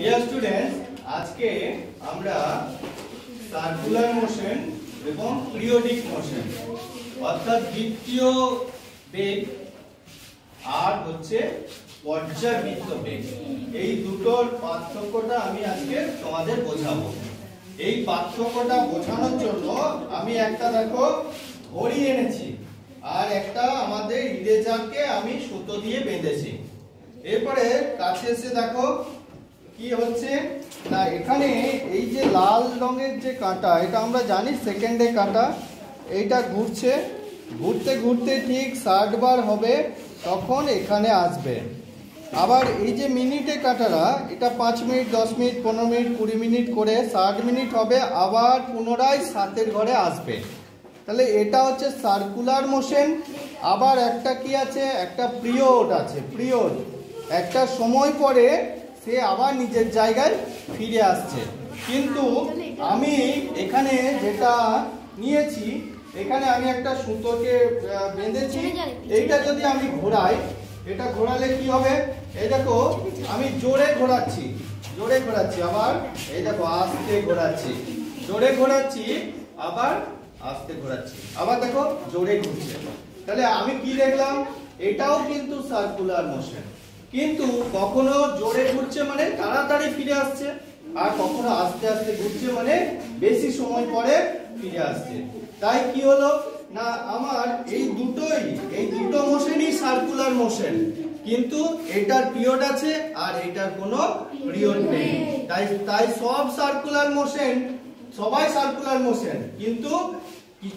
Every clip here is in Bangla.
ডিয়ার স্টুডেন্টস, আজকে আমরা সার্কুলার মোশন এবং পিরিয়ডিক মোশন অর্থাৎ বৃত্তীয় বেগ আর হচ্ছে পর্যাবৃত্ত বেগ, এই দুটোর পার্থক্যটা আমি আজকে তোমাদের বোঝাবো। এই পার্থক্যটা বোঝানোর জন্য আমি একটা দেখো ঘড়ি এনেছি আর একটা আমাদের ইরেজারকে আমি সুতো দিয়ে বেঁধেছি। এরপরে কাছে এসে দেখো কি হচ্ছে না, এখানে এই যে লাল রঙের যে কাঁটা, এটা আমরা জানি সেকেন্ডে কাঁটা, এইটা ঘুরছে, ঘুরতে ঘুরতে ঠিক 60 বার হবে তখন এখানে আসবে। আবার এই যে মিনিটে কাঁটারা, এটা 5 মিনিট 10 মিনিট 15 মিনিট 20 মিনিট করে 60 মিনিট হবে, আবার পুনরায় 7-এর ঘরে আসবে। তাহলে এটা হচ্ছে সার্কুলার মোশন। আবার একটা কি আছে, একটা পিরিয়ড আছে। পিরিয়ড একটা সময় পরে সে আবার নিজের জায়গায় ফিরে আসছে। কিন্তু আমি এখানে যেটা নিয়েছি, এখানে আমি একটা সুতোকে বেঁধেছি, এইটা যদি আমি ঘোরাই, এটা ঘোরালে কি হবে, এই দেখো আমি জোরে ঘোরাচ্ছি, জোরে ঘোরাচ্ছি, আবার এই দেখো আস্তে ঘোরাচ্ছি, জোরে ঘোরাচ্ছি, আবার আস্তে ঘোরাচ্ছি, আবার দেখো জোরে ঘুরছে। তাহলে আমি কি দেখলাম, এটাও কিন্তু সার্কুলার মোশন। কিন্তু কখনো জোরে ঘুরছে মানে তাড়াতাড়ি ফিরে আসছে, আর কখনো আস্তে আস্তে ঘুরছে মানে বেশি সময় পরে ফিরে আসছে। তাই কি হলো না, আমার এই দুটো মোশনই সার্কুলার মোশন, কিন্তু এটার পিরিয়ড আছে আর এটার কোনো পিরিয়ড নেই। তাই সব সার্কুলার মোশন, সবাই সার্কুলার মোশন, কিন্তু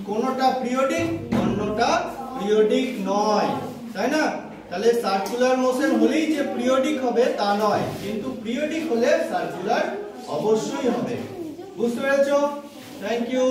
কোনটা পিরিয়ডিক অন্যটা পিরিয়ডিক নয়, তাই না? তাহলে সার্কুলার মোশন হলেই যে পিরিয়ডিক হবে তা নয়, কিন্তু পিরিয়ডিক হলে সার্কুলার অবশ্যই হবে। বুঝতে পেরেছো? Thank you.